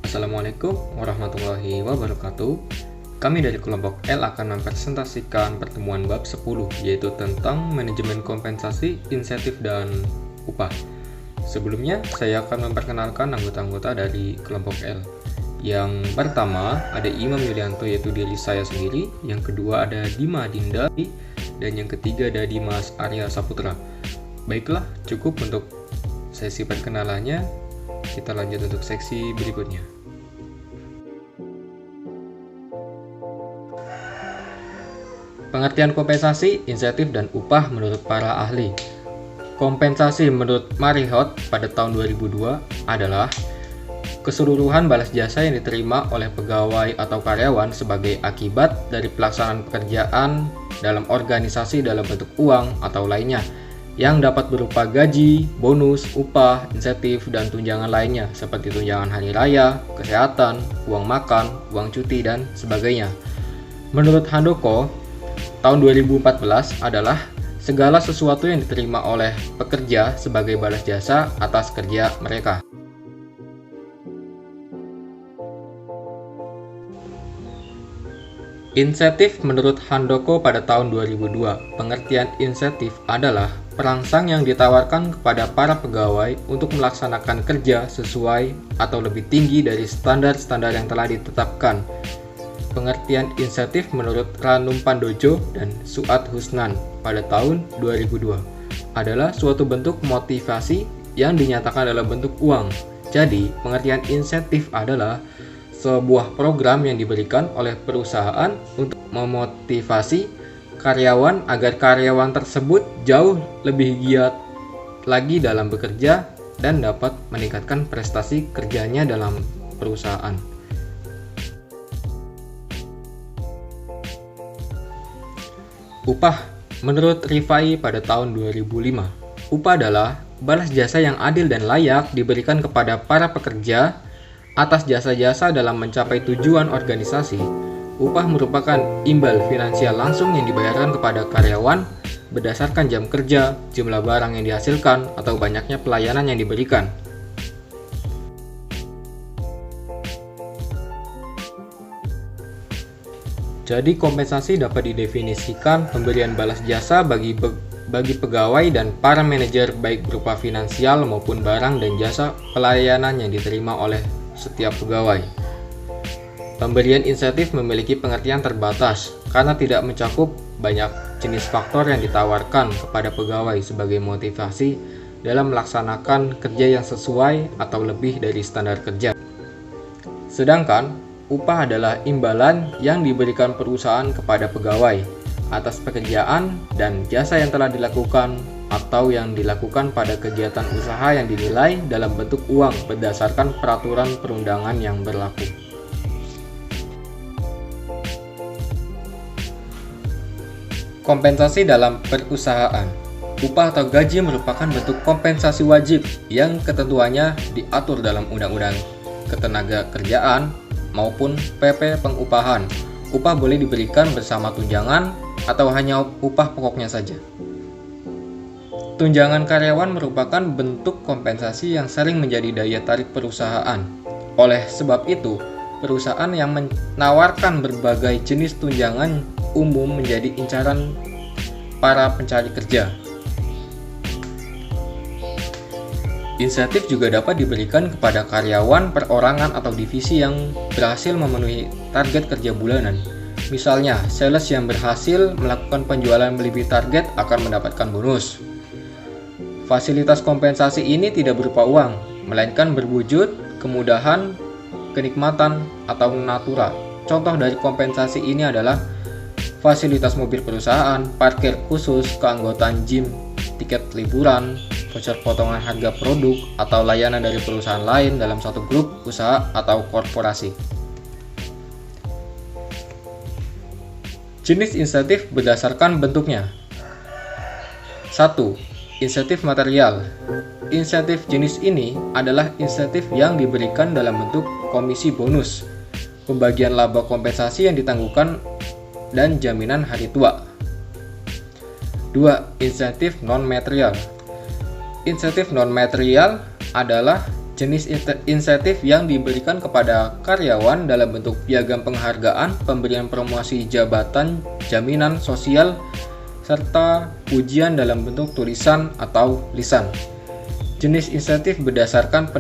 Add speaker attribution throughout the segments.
Speaker 1: Assalamualaikum warahmatullahi wabarakatuh. Kami dari kelompok L akan mempresentasikan pertemuan bab 10, yaitu tentang manajemen kompensasi, insentif, dan upah. Sebelumnya, saya akan memperkenalkan anggota-anggota dari kelompok L. Yang pertama, ada Imam Yulianto, yaitu diri saya sendiri. Yang kedua, ada Dima Dinda. Dan yang ketiga, ada Dimas Arya Saputra. Baiklah, cukup untuk sesi perkenalannya. Kita lanjut untuk seksi berikutnya. Pengertian kompensasi, insentif, dan upah menurut para ahli. Kompensasi menurut Marriott pada tahun 2002 adalah keseluruhan balas jasa yang diterima oleh pegawai atau karyawan sebagai akibat dari pelaksanaan pekerjaan dalam organisasi dalam bentuk uang atau lainnya, yang dapat berupa gaji, bonus, upah, insentif, dan tunjangan lainnya seperti tunjangan hari raya, kesehatan, uang makan, uang cuti, dan sebagainya. Menurut Handoko, tahun 2014 adalah segala sesuatu yang diterima oleh pekerja sebagai balas jasa atas kerja mereka. Insentif menurut Handoko pada tahun 2002. Pengertian insentif adalah perangsang yang ditawarkan kepada para pegawai untuk melaksanakan kerja sesuai atau lebih tinggi dari standar-standar yang telah ditetapkan. Pengertian insentif menurut Ranum Pandojo dan Suat Husnan pada tahun 2002 adalah suatu bentuk motivasi yang dinyatakan dalam bentuk uang. Jadi, pengertian insentif adalah sebuah program yang diberikan oleh perusahaan untuk memotivasi karyawan agar karyawan tersebut jauh lebih giat lagi dalam bekerja dan dapat meningkatkan prestasi kerjanya dalam perusahaan. Upah menurut Rifai pada tahun 2005. Upah adalah balas jasa yang adil dan layak diberikan kepada para pekerja atas jasa-jasa dalam mencapai tujuan organisasi. Upah merupakan imbal finansial langsung yang dibayarkan kepada karyawan berdasarkan jam kerja, jumlah barang yang dihasilkan, atau banyaknya pelayanan yang diberikan. Jadi kompensasi dapat didefinisikan pemberian balas jasa bagi pegawai dan para manajer baik berupa finansial maupun barang dan jasa pelayanan yang diterima oleh setiap pegawai. Pemberian insentif memiliki pengertian terbatas karena tidak mencakup banyak jenis faktor yang ditawarkan kepada pegawai sebagai motivasi dalam melaksanakan kerja yang sesuai atau lebih dari standar kerja. Sedangkan upah adalah imbalan yang diberikan perusahaan kepada pegawai atas pekerjaan dan jasa yang telah dilakukan atau yang dilakukan pada kegiatan usaha yang dinilai dalam bentuk uang berdasarkan peraturan perundangan yang berlaku. Kompensasi dalam perusahaan. Upah atau gaji merupakan bentuk kompensasi wajib yang ketentuannya diatur dalam Undang-Undang Ketenagakerjaan maupun PP Pengupahan. Upah boleh diberikan bersama tunjangan atau hanya upah pokoknya saja. Tunjangan karyawan merupakan bentuk kompensasi yang sering menjadi daya tarik perusahaan. Oleh sebab itu, perusahaan yang menawarkan berbagai jenis tunjangan umum menjadi incaran para pencari kerja. Insentif juga dapat diberikan kepada karyawan perorangan atau divisi yang berhasil memenuhi target kerja bulanan. Misalnya, sales yang berhasil melakukan penjualan melebihi target akan mendapatkan bonus. Fasilitas kompensasi ini tidak berupa uang, melainkan berwujud kemudahan, kenikmatan, atau natura. Contoh dari kompensasi ini adalah fasilitas mobil perusahaan, parkir khusus, keanggotaan gym, tiket liburan, voucher potongan harga produk, atau layanan dari perusahaan lain dalam satu grup usaha atau korporasi. Jenis insentif berdasarkan bentuknya. 1. Insentif material. Insentif jenis ini adalah insentif yang diberikan dalam bentuk komisi bonus, pembagian laba kompensasi yang ditangguhkan, dan jaminan hari tua. 2. Insentif non-material. Insentif non-material adalah jenis insentif yang diberikan kepada karyawan dalam bentuk piagam penghargaan, pemberian promosi jabatan, jaminan sosial, serta pujian dalam bentuk tulisan atau lisan. Jenis insentif berdasarkan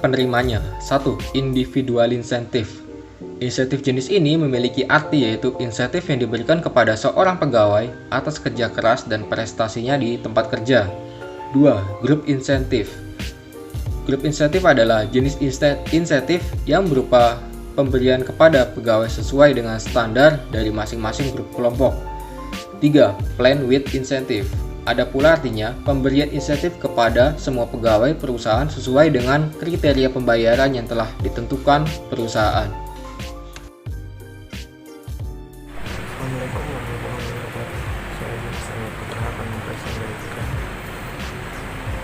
Speaker 1: penerimanya. 1. Individual insentif. Insentif jenis ini memiliki arti yaitu insentif yang diberikan kepada seorang pegawai atas kerja keras dan prestasinya di tempat kerja. 2. Grup insentif. Grup insentif adalah jenis insentif yang berupa pemberian kepada pegawai sesuai dengan standar dari masing-masing grup kelompok. 3. Plan with insentif. Ada pula artinya pemberian insentif kepada semua pegawai perusahaan sesuai dengan kriteria pembayaran yang telah ditentukan perusahaan.
Speaker 2: Assalamualaikum warahmatullahi wabarakatuh. Saya akan mempresentasikan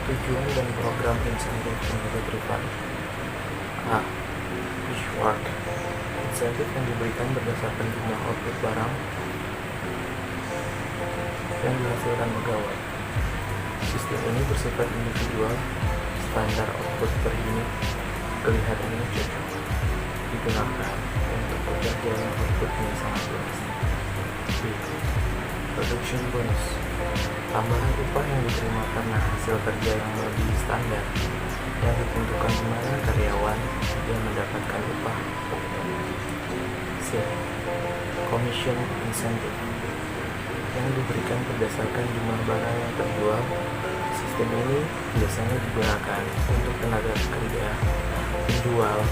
Speaker 2: tujuan dan program insentif tenaga privat. A. Reward. Insentif yang diberikan berdasarkan jumlah output barang yang dihasilkan pegawai. Sistem ini bersifat individual, standar output per unit kelihatannya cocok digunakan untuk pekerja yang outputnya sangat luas. B. Production bonus. Tambahan upah yang diterima karena hasil kerja yang melebihi standar yang ditentukan di mana karyawan yang mendapatkan upah. C. Commission incentive yang diberikan berdasarkan jumlah barang yang terjual. Sistem ini biasanya digunakan untuk tenaga kerja, penjual,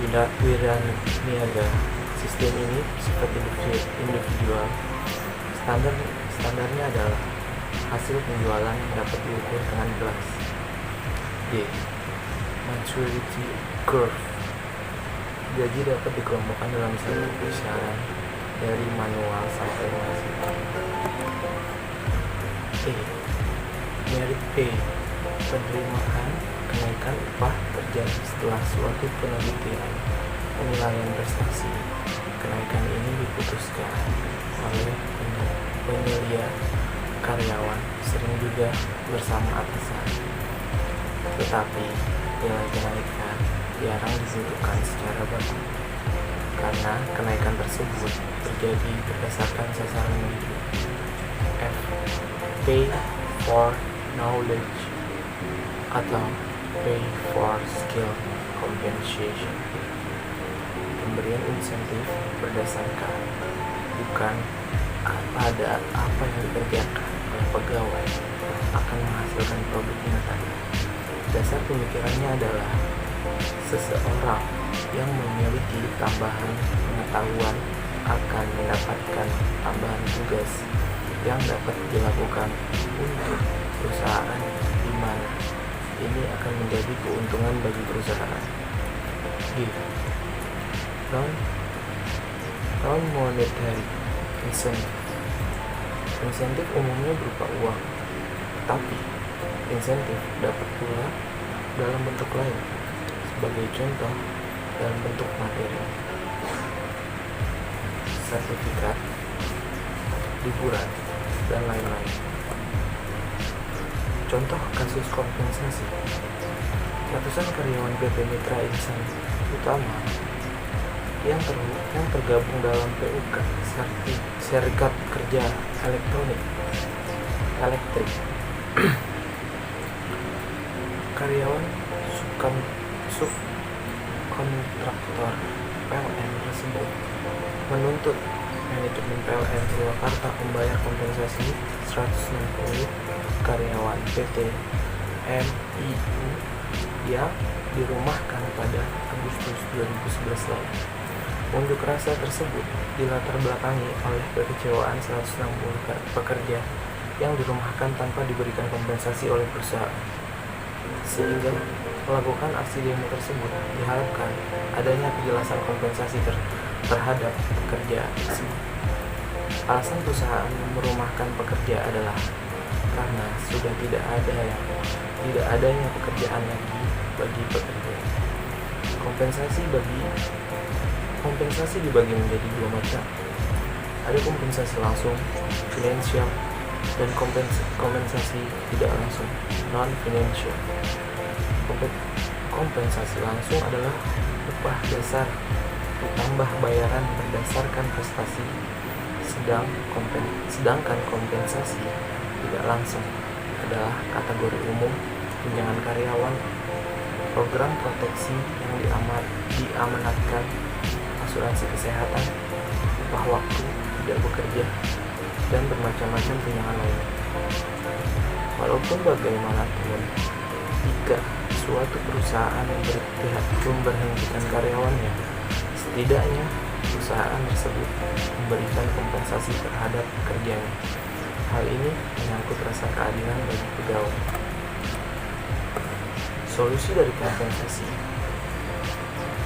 Speaker 2: wiraniaga. Sistem ini bersifat individual. Standarnya adalah hasil penjualan yang dapat diukur dengan jelas. D. Maturity curve. Gaji dapat dikelompokkan dalam satu kisaran dari manual sampai menghasilkan. E. Merit pay. Penerimaan kenaikan upah terjadi setelah suatu penilaian prestasi. Kenaikan ini diputuskan oleh penyelia karyawan, sering juga bersama atasan. Tetapi nilai kenaikan jarang ditentukan secara baku, karena kenaikan tersebut terjadi berdasarkan sasaran hidup. F. Pay for knowledge atau pay for skill compensation. Pemberian insentif berdasarkan bukan pada apa yang dikerjakan oleh pegawai akan menghasilkan produk nyata. Dasar pemikirannya adalah seseorang yang memiliki tambahan pengetahuan akan mendapatkan tambahan tugas yang dapat dilakukan untuk perusahaan, di mana ini akan menjadi keuntungan bagi perusahaan. G. Non-monetary incentive. Insentif umumnya berupa uang, tapi insentif dapat pula dalam bentuk lain, sebagai contoh dalam bentuk materi, sertifikat, liburan, dan lain-lain. Contoh kasus kompensasi: ratusan karyawan PT Mitra Insan Utama yang tergabung dalam PUK Serikat Kerja Elektrik. Karyawan subkontraktor PLN tersebut menuntut manajemen PLN Purwakarta membayar kompensasi 160 karyawan PT MIU yang dirumahkan pada Agustus 2011 lalu. Unjuk rasa tersebut dilatar belakangi oleh kekecewaan 160 pekerja yang dirumahkan tanpa diberikan kompensasi oleh perusahaan. Sehingga melakukan aksi demo tersebut diharapkan adanya kejelasan kompensasi terhadap pekerja tersebut. Alasan perusahaan merumahkan pekerja adalah karena sudah tidak adanya pekerjaan lagi bagi pekerja. Kompensasi dibagi menjadi dua macam, Ada kompensasi langsung, financial, dan kompensasi tidak langsung, non-financial. Kompensasi langsung adalah upah dasar ditambah bayaran berdasarkan prestasi, sedangkan kompensasi tidak langsung adalah kategori umum tunjangan karyawan, program proteksi yang diamanatkan, asuransi kesehatan, upah waktu tidak bekerja, dan bermacam-macam tunjangan lainnya. Walaupun bagaimanapun, jika suatu perusahaan berpihak memberhentikan karyawannya, setidaknya perusahaan tersebut memberikan kompensasi terhadap pekerjanya. Hal ini menyangkut rasa keadilan bagi pegawai. Solusi dari kompensasi.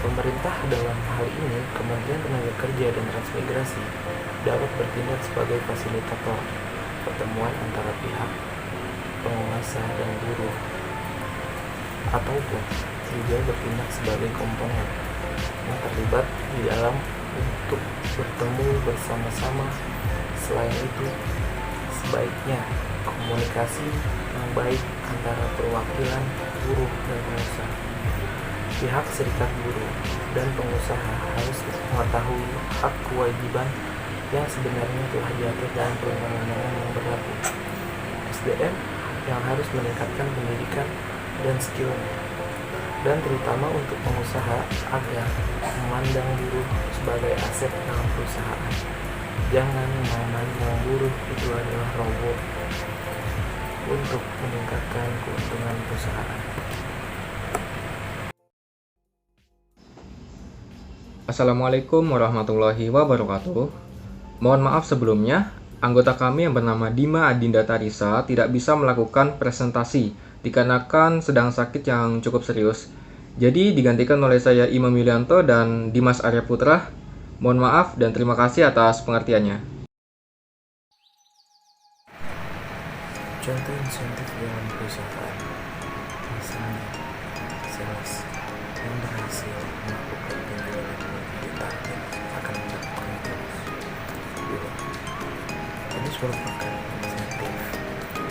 Speaker 2: Pemerintah dalam hal ini, Kementerian Tenaga Kerja dan Transmigrasi, dapat bertindak sebagai fasilitator pertemuan antara pihak penguasa dan buruh, ataupun juga bertindak sebagai komponen yang terlibat di dalam untuk bertemu bersama-sama. Selain itu, sebaiknya komunikasi yang baik antara perwakilan buruh dan pengusaha. Pihak serikat buruh dan pengusaha harus mengetahui hak kewajiban yang sebenarnya telah diatur dalam perundang-undangan yang berlaku. SDM yang harus meningkatkan pendidikan dan skillnya, dan terutama untuk pengusaha agar memandang buruh sebagai aset dalam perusahaan. Jangan memandang buruh itu adalah robot untuk meningkatkan keuntungan perusahaan.
Speaker 1: Assalamualaikum warahmatullahi wabarakatuh. Mohon maaf sebelumnya, anggota kami yang bernama Dima Adinda Tarisa tidak bisa melakukan presentasi dikarenakan sedang sakit yang cukup serius. Jadi digantikan oleh saya Imam Yulianto dan Dimas Arya Putra. Mohon maaf dan terima kasih atas pengertiannya.
Speaker 2: Contoh insentif dalam perusahaan, misalnya sales yang berhasil melakukan penjualan melebihi target akan mendapatkan bonus. 2. Ini merupakan insentif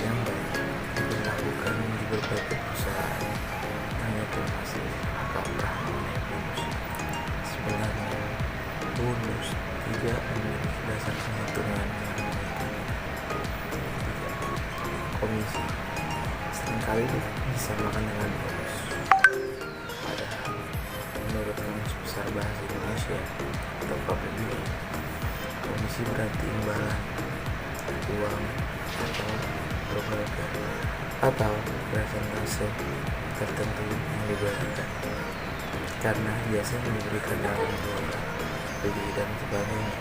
Speaker 2: yang baik diberlakukan di berbagai perusahaan. Hanya masih apakah mengenai bonus? Sebenarnya bonus tidak memiliki dasar penghitungan yang baik. Komisi seringkali disamakan dengan bonus. Padahal menurut Kamus Besar Bahasa Indonesia atau KBBI, komisi berarti imbalan uang atau lembaga atau persentase tertentu yang dibayarkan karena jasa yang diberikan dalam jual beli dan sebagainya.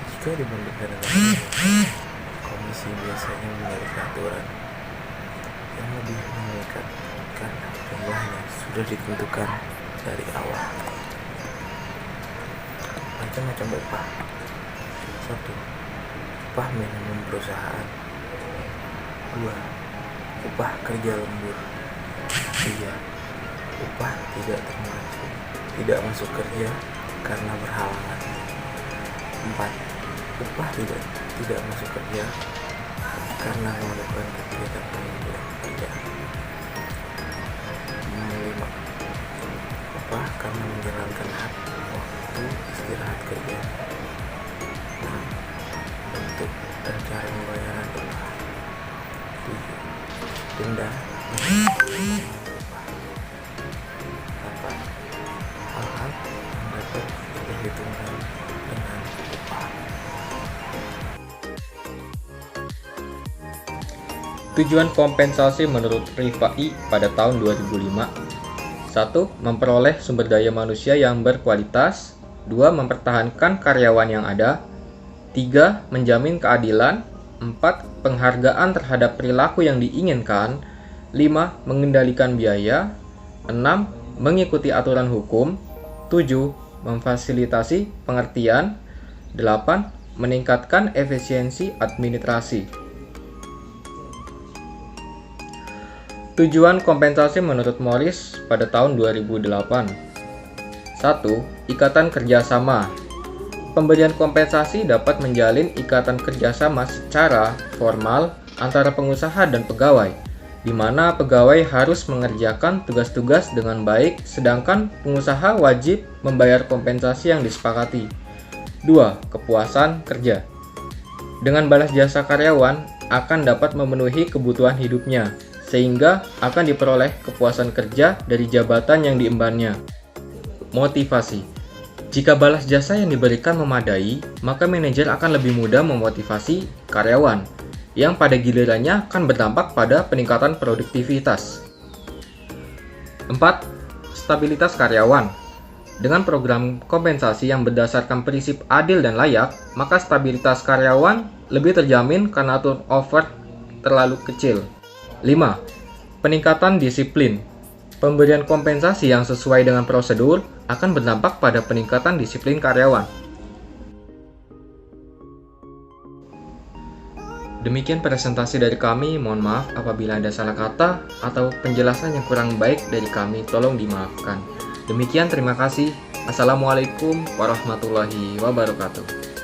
Speaker 2: Jika dibandingkan dengan komisi biasanya memiliki aturan yang lebih mengikat karena jumlahnya sudah ditentukan dari awal. Macam-macam upah. 1. Upah minimum perusahaan. 2. Upah kerja lembur. 3. Upah tidak masuk kerja karena berhalangan. 4. Upah tidak masuk kerja karena melakukan kegiatan pengumpulan kerja. 5. Upah karena menjalankan hak waktu istirahat kerja. 6. Bentuk dan cara pembayaran upah. 7. Denda. 8. Hal-hal yang dapat diperhitungkan dengan upah.
Speaker 1: Tujuan kompensasi menurut Rifai pada tahun 2005. 1. Memperoleh sumber daya manusia yang berkualitas. 2. Mempertahankan karyawan yang ada. 3. Menjamin keadilan. 4. Penghargaan terhadap perilaku yang diinginkan. 5. Mengendalikan biaya. 6. Mengikuti aturan hukum. 7. Memfasilitasi pengertian. 8. Meningkatkan efisiensi administrasi. Tujuan kompensasi menurut Morris pada tahun 2008. 1. Ikatan kerjasama. Pemberian kompensasi dapat menjalin ikatan kerjasama secara formal antara pengusaha dan pegawai, di mana pegawai harus mengerjakan tugas-tugas dengan baik, sedangkan pengusaha wajib membayar kompensasi yang disepakati. 2. Kepuasan kerja. Dengan balas jasa karyawan akan dapat memenuhi kebutuhan hidupnya, sehingga akan diperoleh kepuasan kerja dari jabatan yang diembannya. Motivasi. Jika balas jasa yang diberikan memadai, maka manajer akan lebih mudah memotivasi karyawan, yang pada gilirannya akan berdampak pada peningkatan produktivitas. 4. Stabilitas karyawan. Dengan program kompensasi yang berdasarkan prinsip adil dan layak, maka stabilitas karyawan lebih terjamin karena turnover terlalu kecil. 5. Peningkatan disiplin. Pemberian kompensasi yang sesuai dengan prosedur akan berdampak pada peningkatan disiplin karyawan. Demikian presentasi dari kami, mohon maaf apabila ada salah kata atau penjelasan yang kurang baik dari kami, tolong dimaafkan. Demikian, terima kasih. Assalamualaikum warahmatullahi wabarakatuh.